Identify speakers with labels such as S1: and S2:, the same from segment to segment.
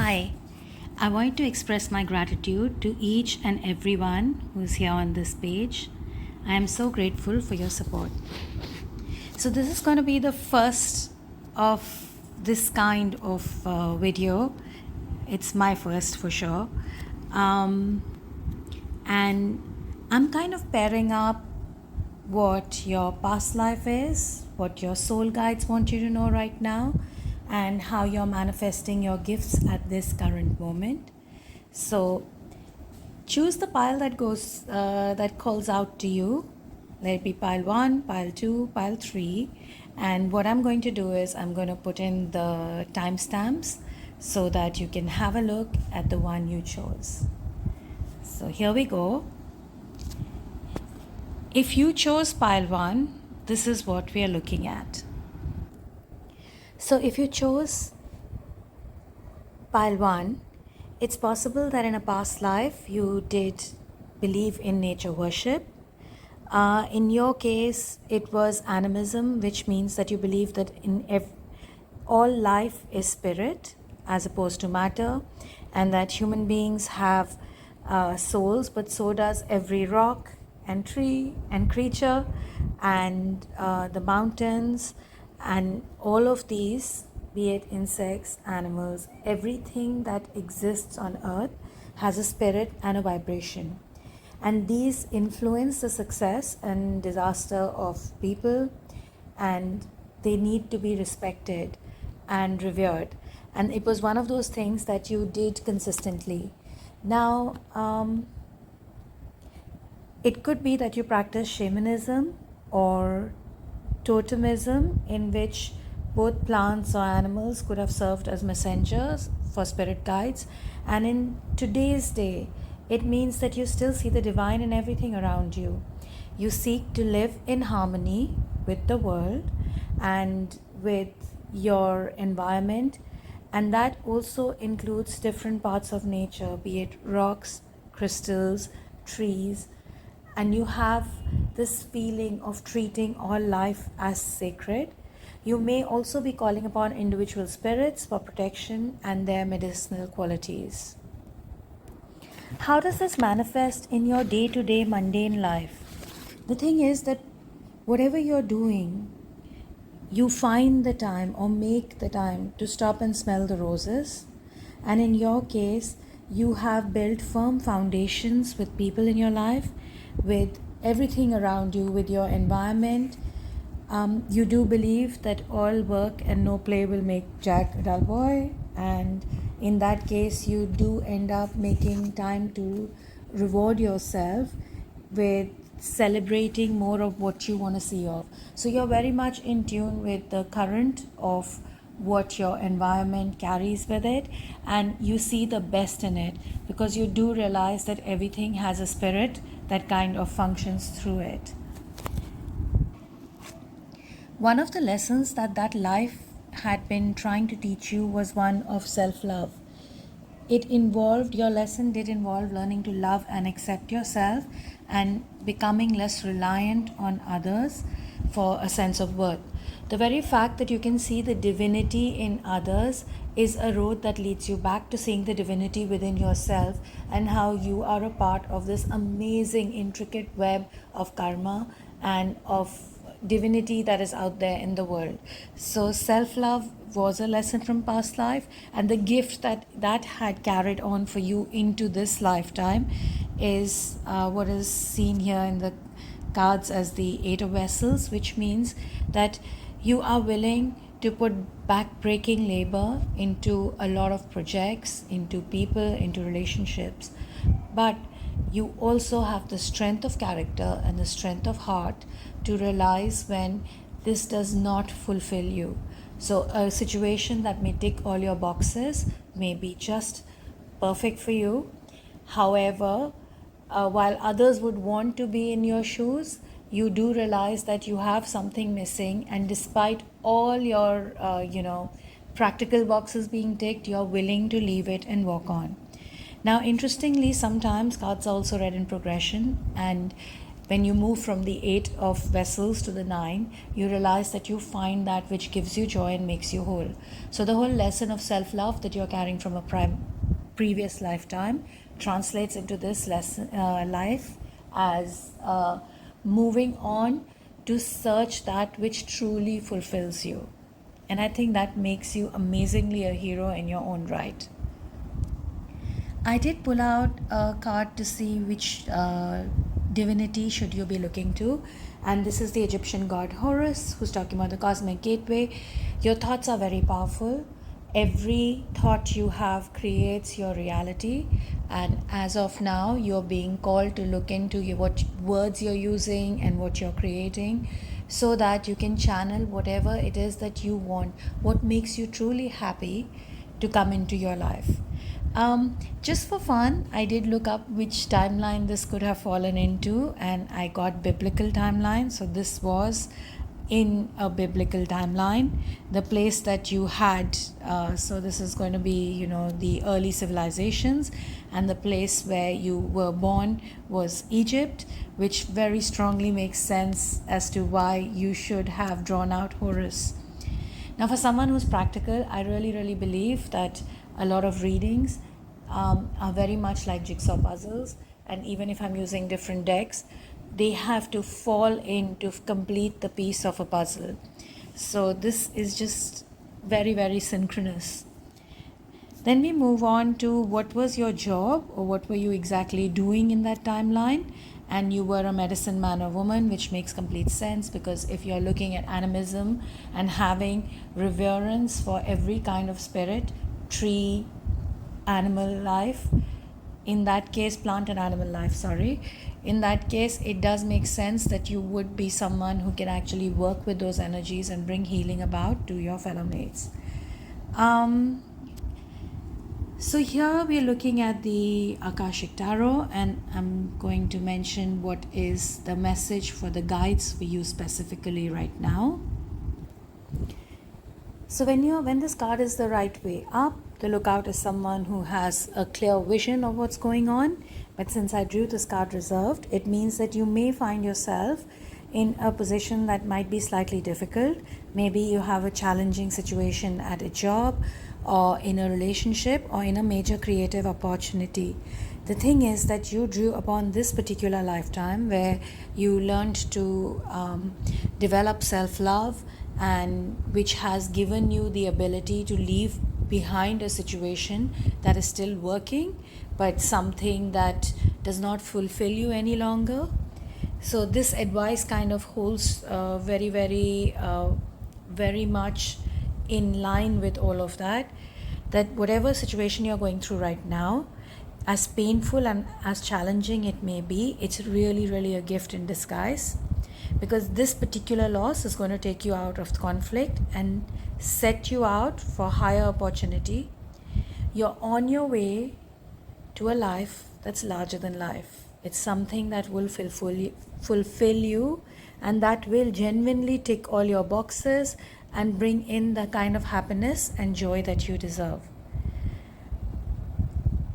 S1: Hi, I want to express my gratitude to each and everyone who's here on this page. I am so grateful for your support. So, this is going to be the first of this kind of video. It's my first for sure. And I'm kind of pairing up what your past life is, what your soul guides want you to know right now, and how you're manifesting your gifts at this current moment. So choose the pile that calls out to you. Let it be pile 1, pile 2, pile 3. And what I'm going to do is I'm going to put in the timestamps so that you can have a look at the one you chose. So here we go. If you chose pile 1, this is what we are looking at. So if you chose pile 1, it's possible that in a past life you did believe in nature worship. In your case, it was animism, which means that you believe that all life is spirit as opposed to matter, and that human beings have souls, but so does every rock and tree and creature and the mountains and all of these, be it insects, animals, everything that exists on earth has a spirit and a vibration. And these influence the success and disaster of people, and they need to be respected and revered. And it was one of those things that you did consistently. Now, it could be that you practice shamanism or totemism, in which both plants or animals could have served as messengers for spirit guides. And in today's day, it means that you still see the divine in everything around you. You seek to live in harmony with the world and with your environment, and that also includes different parts of nature, be it rocks, crystals, trees, and you have this feeling of treating all life as sacred. You may also be calling upon individual spirits for protection and their medicinal qualities. How does this manifest in your day-to-day mundane life? The thing is that whatever you're doing, you find the time or make the time to stop and smell the roses. And in your case, you have built firm foundations with people in your life, with everything around you, with your environment. You do believe that all work and no play will make Jack a dull boy, and in that case you do end up making time to reward yourself with celebrating more of what you want to see of. So you're very much in tune with the current of what your environment carries with it, and you see the best in it because you do realize that everything has a spirit that kind of functions through it. One of the lessons that life had been trying to teach you was one of self-love. Your lesson did involve learning to love and accept yourself and becoming less reliant on others for a sense of worth. The very fact that you can see the divinity in others is a road that leads you back to seeing the divinity within yourself, and how you are a part of this amazing, intricate web of karma and of divinity that is out there in the world. So self-love was a lesson from past life, and the gift that had carried on for you into this lifetime is what is seen here in the cards as the Eight of Vessels, which means that you are willing to put back-breaking labor into a lot of projects, into people, into relationships, but you also have the strength of character and the strength of heart to realize when this does not fulfill you. So a situation that may tick all your boxes may be just perfect for you. However, while others would want to be in your shoes, you do realize that you have something missing, and despite all your practical boxes being ticked, you're willing to leave it and walk on. Now, interestingly, sometimes cards are also read in progression, and when you move from the 8 of vessels to the 9, you realize that you find that which gives you joy and makes you whole. So the whole lesson of self-love that you're carrying from a previous lifetime translates into this life as moving on to search that which truly fulfills you. And I think that makes you amazingly a hero in your own right. I did pull out a card to see which divinity should you be looking to. And this is the Egyptian god Horus, who's talking about the cosmic gateway. Your thoughts are very powerful. Every thought you have creates your reality. And as of now, you're being called to look into what words you're using and what you're creating, so that you can channel whatever it is that you want, what makes you truly happy, to come into your life. Just for fun, I did look up which timeline this could have fallen into, and I got biblical timeline. So this was in a biblical timeline, the place that you had. So this is going to be, the early civilizations, and the place where you were born was Egypt, which very strongly makes sense as to why you should have drawn out Horus. Now, for someone who's practical, I really, really believe that a lot of readings are very much like jigsaw puzzles. And even if I'm using different decks, they have to fall in to complete the piece of a puzzle. So this is just very, very synchronous. Then we move on to what was your job, or what were you exactly doing in that timeline. And you were a medicine man or woman, which makes complete sense, because if you're looking at animism and having reverence for every kind of spirit, tree, animal life, in that case, plant and animal life, sorry. In that case, it does make sense that you would be someone who can actually work with those energies and bring healing about to your fellow mates. So here we're looking at the Akashic Tarot, and I'm going to mention what is the message for the guides for you specifically right now. So when this card is the right way up, the lookout is someone who has a clear vision of what's going on. But since I drew this card reserved, it means that you may find yourself in a position that might be slightly difficult. Maybe you have a challenging situation at a job, or in a relationship, or in a major creative opportunity. The thing is that you drew upon this particular lifetime where you learned to develop self-love, and which has given you the ability to leave behind a situation that is still working, but something that does not fulfill you any longer. So this advice kind of holds very, very, very much in line with all of that, that whatever situation you're going through right now, as painful and as challenging it may be, it's really, really a gift in disguise, because this particular loss is going to take you out of conflict and set you out for higher opportunity. You're on your way to a life that's larger than life. It's something that will fulfill you, and that will genuinely tick all your boxes and bring in the kind of happiness and joy that you deserve.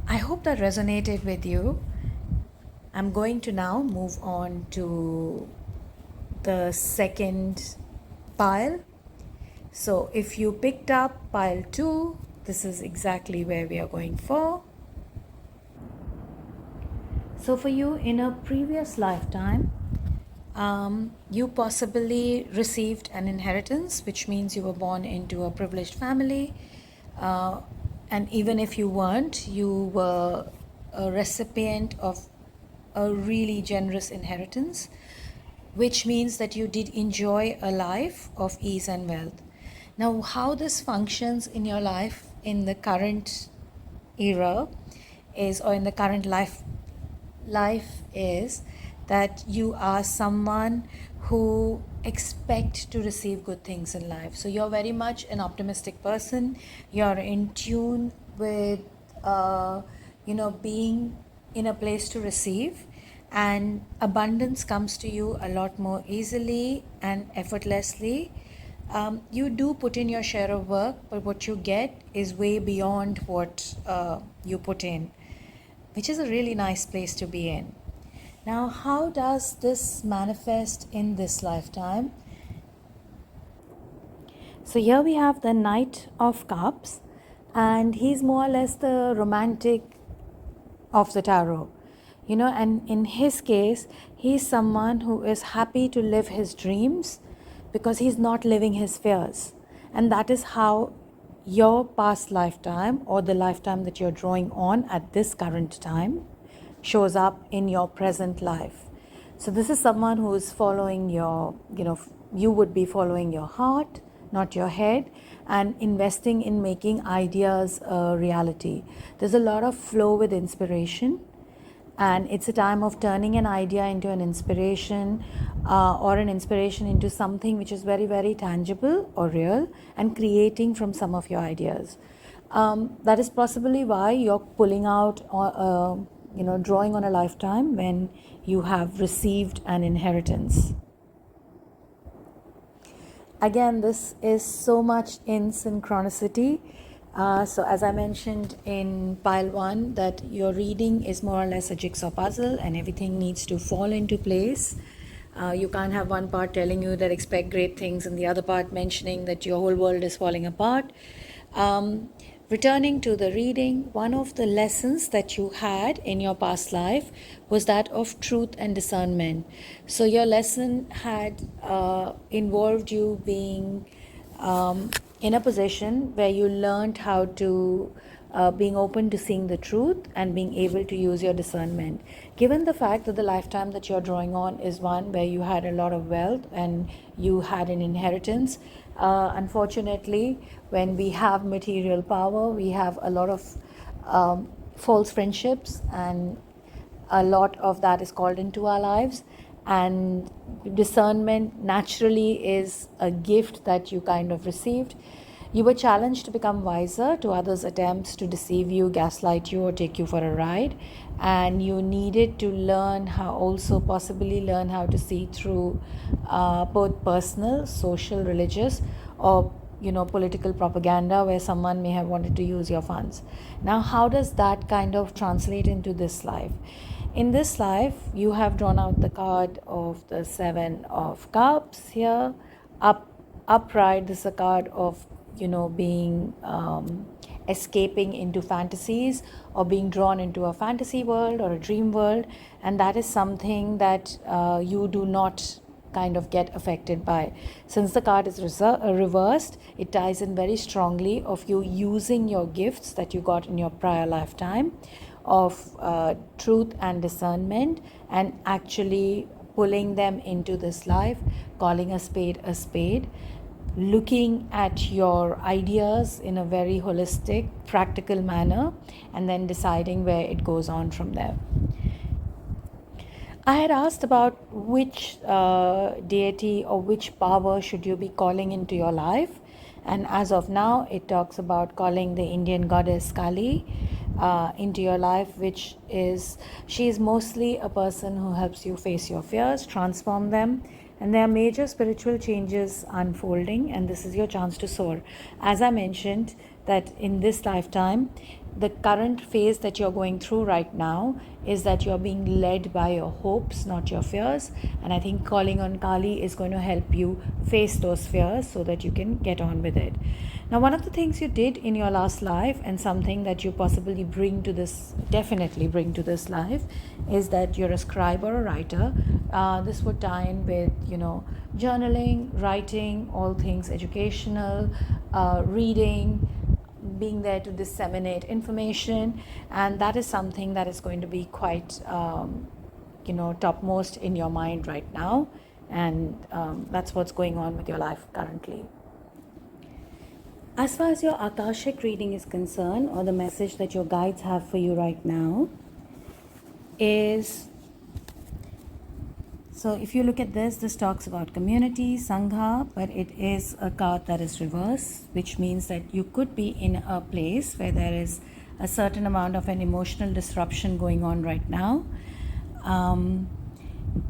S1: I hope that resonated with you. I'm going to now move on to the second pile. So if you picked up pile 2, this is exactly where we are going for. So for you, in a previous lifetime, you possibly received an inheritance, which means you were born into a privileged family. And even if you weren't, you were a recipient of a really generous inheritance, which means that you did enjoy a life of ease and wealth. Now, how this functions in your life in the current era is, or in the current life is, that you are someone who expect to receive good things in life. So you're very much an optimistic person. You're in tune with, being in a place to receive, and abundance comes to you a lot more easily and effortlessly. You do put in your share of work, but what you get is way beyond what you put in, which is a really nice place to be in. Now, how does this manifest in this lifetime? So here we have the Knight of Cups, and he's more or less the romantic of the tarot. And in his case, he's someone who is happy to live his dreams because he's not living his fears. And that is how your past lifetime, or the lifetime that you're drawing on at this current time, shows up in your present life. So this is someone who is following you would be following your heart, not your head, and investing in making ideas a reality. There's a lot of flow with inspiration, and it's a time of turning an idea into an inspiration, or an inspiration into something which is very, very tangible or real, and creating from some of your ideas. That is possibly why you're pulling out, drawing on a lifetime when you have received an inheritance. Again, this is so much in synchronicity. So as I mentioned in pile 1, that your reading is more or less a jigsaw puzzle, and everything needs to fall into place. You can't have one part telling you that expect great things and the other part mentioning that your whole world is falling apart. Returning to the reading, one of the lessons that you had in your past life was that of truth and discernment. So your lesson had involved you being in a position where you learned how to being open to seeing the truth and being able to use your discernment. Given the fact that the lifetime that you're drawing on is one where you had a lot of wealth and you had an inheritance, unfortunately, when we have material power, we have a lot of false friendships, and a lot of that is called into our lives. And discernment naturally is a gift that you kind of received. You were challenged to become wiser to others' attempts to deceive you, gaslight you, or take you for a ride. And you needed to learn possibly learn how to see through both personal, social, religious, or political propaganda where someone may have wanted to use your funds. Now, how does that kind of translate into this life? In this life, you have drawn out the card of the 7 of Cups here. Upright, this is a card of being escaping into fantasies, or being drawn into a fantasy world or a dream world, and that is something that you do not kind of get affected by. Since the card is reversed, it ties in very strongly of you using your gifts that you got in your prior lifetime of truth and discernment, and actually pulling them into this life, calling a spade, looking at your ideas in a very holistic, practical manner, and then deciding where it goes on from there. I had asked about which deity or which power should you be calling into your life, and as of now, it talks about calling the Indian goddess Kali into your life, she is mostly a person who helps you face your fears, transform them, and there are major spiritual changes unfolding, and this is your chance to soar. As I mentioned, that in this lifetime, the current phase that you're going through right now is that you're being led by your hopes, not your fears. And I think calling on Kali is going to help you face those fears so that you can get on with it. Now, one of the things you did in your last life, and something that you possibly definitely bring to this life, is that you're a scribe or a writer. This would tie in with, journaling, writing, all things educational, reading, being there to disseminate information, and that is something that is going to be quite topmost in your mind right now, and that's what's going on with your life currently. As far as your Akashic reading is concerned, or the message that your guides have for you right now is, so if you look at this talks about community, Sangha, but it is a card that is reversed, which means that you could be in a place where there is a certain amount of an emotional disruption going on right now.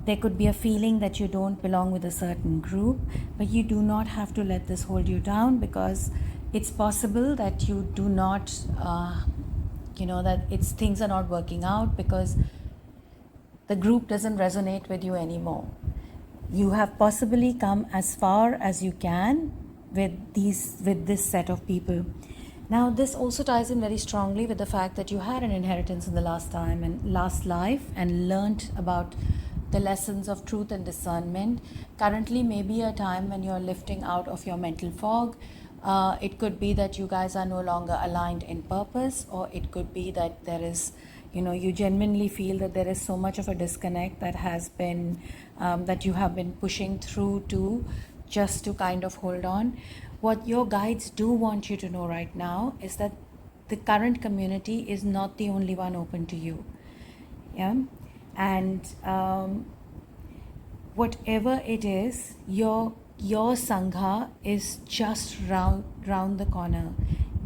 S1: There could be a feeling that you don't belong with a certain group, but you do not have to let this hold you down, because it's possible that you do not, things are not working out, because the group doesn't resonate with you anymore. You have possibly come as far as you can with this set of people. Now, this also ties in very strongly with the fact that you had an inheritance in the last life and learnt about the lessons of truth and discernment. Currently may be a time when you're lifting out of your mental fog. It could be that you guys are no longer aligned in purpose, or it could be that there is, you genuinely feel that there is so much of a disconnect that has been, that you have been pushing through to just to kind of hold on. What your guides do want you to know right now is that the current community is not the only one open to you. Yeah. And whatever it is, your sangha is just round the corner.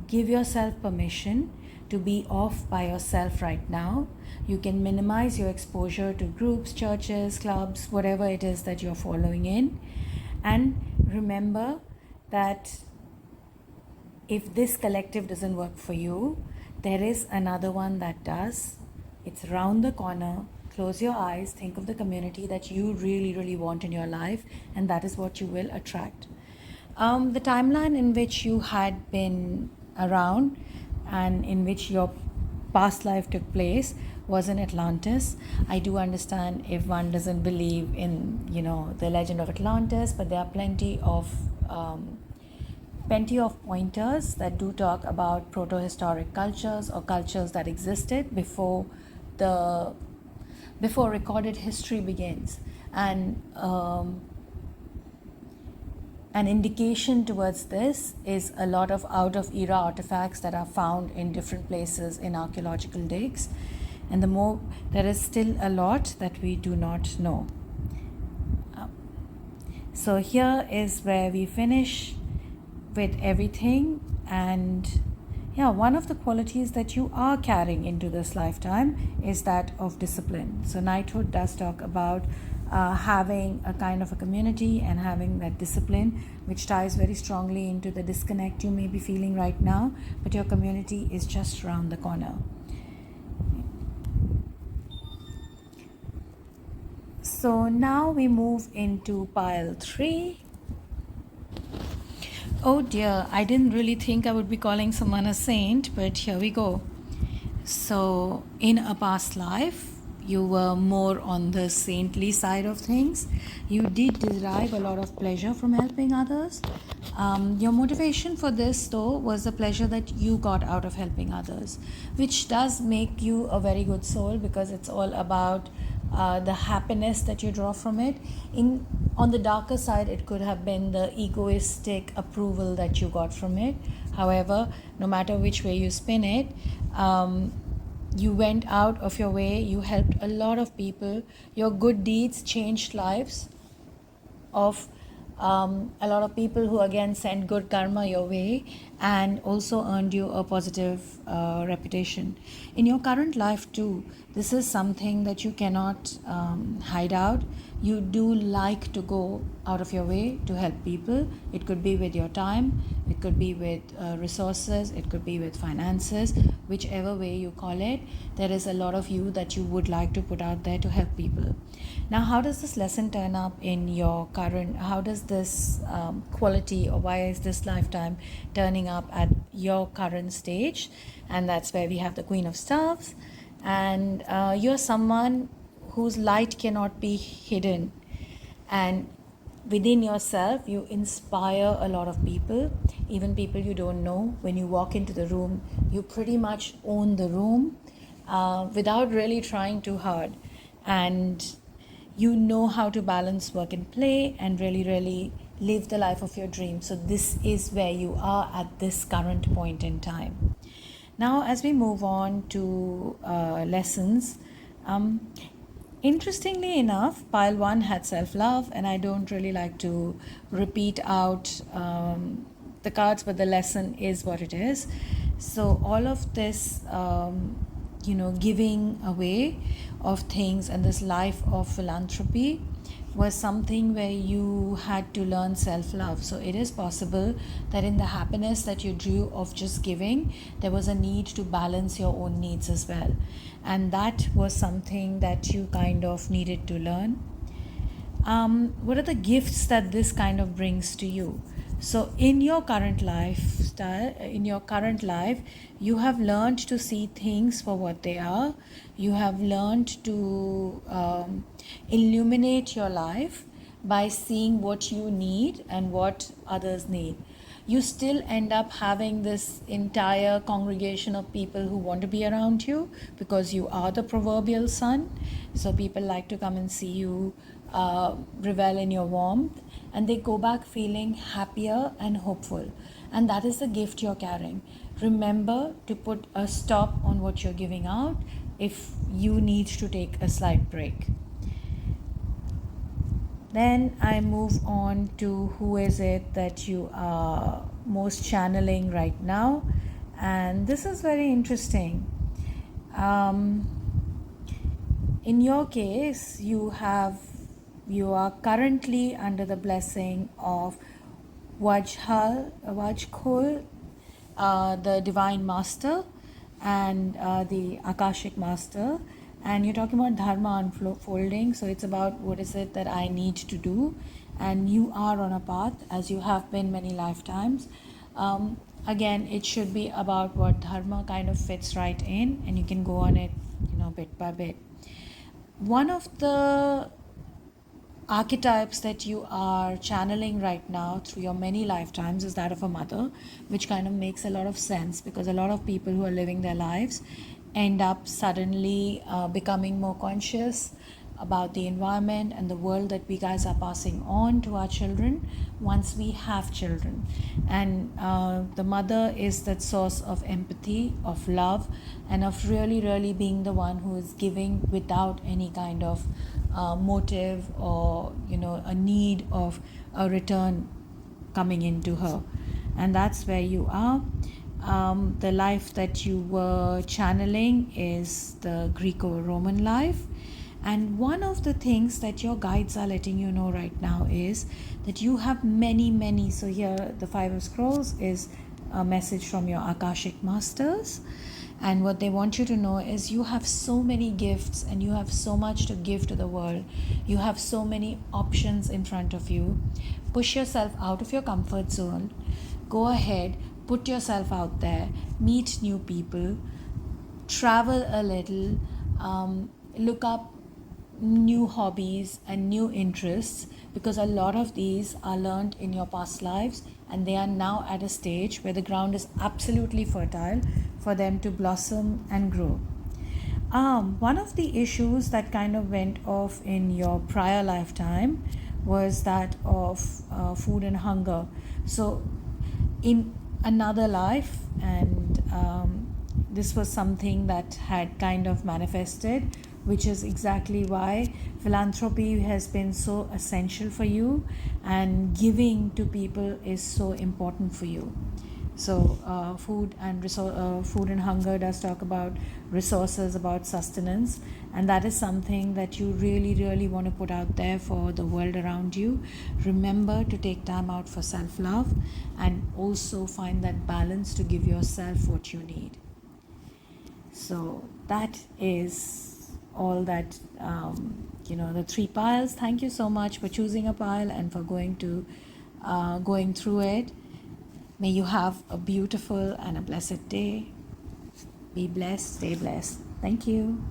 S1: Give yourself permission to be off by yourself right now. You can minimize your exposure to groups, churches, clubs, whatever it is that you're following in. And remember that if this collective doesn't work for you, there is another one that does. It's round the corner. Close your eyes, think of the community that you really, really want in your life, and that is what you will attract. The timeline in which you had been around and in which your past life took place was in Atlantis. I do understand if one doesn't believe in, the legend of Atlantis, but there are plenty of pointers that do talk about proto-historic cultures or cultures that existed before recorded history begins. And an indication towards this is a lot of out-of-era artifacts that are found in different places in archaeological digs. And there is still a lot that we do not know. So here is where we finish with everything. And one of the qualities that you are carrying into this lifetime is that of discipline. So knighthood does talk about having a kind of a community and having that discipline, which ties very strongly into the disconnect you may be feeling right now, but your community is just around the corner. So now we move into pile 3. Oh dear, I didn't really think I would be calling someone a saint, but here we go. So in a past life, you were more on the saintly side of things. You did derive a lot of pleasure from helping others. Your motivation for this, though, was the pleasure that you got out of helping others, which does make you a very good soul, because it's all about the happiness that you draw from it. On the darker side, it could have been the egoistic approval that you got from it. However, no matter which way you spin it, you went out of your way, you helped a lot of people. Your good deeds changed lives of a lot of people who again sent good karma your way and also earned you a positive reputation. In your current life too, this is something that you cannot hide out. You do like to go out of your way to help people. It could be with your time, it could be with resources, it could be with finances, whichever way you call it. There is a lot of you that you would like to put out there to help people. Now, how does this lesson turn up in your current, how does this quality, or why is this lifetime turning up at your current stage? And that's where we have the Queen of Staves. And you're someone whose light cannot be hidden, and within yourself you inspire a lot of people, even people you don't know. When you walk into the room, you pretty much own the room without really trying too hard, and you know how to balance work and play and really, really live the life of your dreams. So this is where you are at this current point in time. Now, as we move on to lessons, interestingly enough, pile 1 had self-love, and I don't really like to repeat out the cards, but the lesson is what it is. So all of this, giving away of things and this life of philanthropy was something where you had to learn self love. So it is possible that in the happiness that you drew of just giving, there was a need to balance your own needs as well. And that was something that you kind of needed to learn. What are the gifts that this kind of brings to you? So in your current lifestyle, in your current life, you have learned to see things for what they are. You have learned to illuminate your life by seeing what you need and what others need. You still end up having this entire congregation of people who want to be around you because you are the proverbial sun. So people like to come and see you, revel in your warmth, and they go back feeling happier and hopeful. And that is the gift you're carrying. Remember to put a stop on what you're giving out if you need to take a slight break. Then I move on to who is it that you are most channeling right now. And this is very interesting. In your case, you are currently under the blessing of Vajkhul, the Divine Master, and the Akashic Master. And you're talking about Dharma unfolding. So it's about what is it that I need to do. And you are on a path, as you have been many lifetimes. Again, it should be about what Dharma kind of fits right in, and you can go on it, bit by bit. One of the archetypes that you are channeling right now through your many lifetimes is that of a mother, which kind of makes a lot of sense because a lot of people who are living their lives end up suddenly becoming more conscious about the environment and the world that we guys are passing on to our children once we have children. And the mother is that source of empathy, of love, and of really, really being the one who is giving without any kind of motive or a need of a return coming into her. And that's where you are. The life that you were channeling is the Greco-Roman life. And one of the things that your guides are letting you know right now is that you have many. So here the Five of Scrolls is a message from your Akashic Masters. And what they want you to know is you have so many gifts and you have so much to give to the world. You have so many options in front of you. Push yourself out of your comfort zone. Go ahead, put yourself out there, meet new people, travel a little, look up new hobbies and new interests, because a lot of these are learned in your past lives and they are now at a stage where the ground is absolutely fertile for them to blossom and grow. One of the issues that kind of went off in your prior lifetime was that of food and hunger. So in another life, and this was something that had kind of manifested, which is exactly why philanthropy has been so essential for you and giving to people is so important for you. So food and hunger does talk about resources, about sustenance, and that is something that you really want to put out there for the world around you. Remember to take time out for self-love and also find that balance to give yourself what you need. So that is all that, the 3 piles. Thank you so much for choosing a pile and for going through it. May you have a beautiful and a blessed day. Be blessed, stay blessed. Thank you.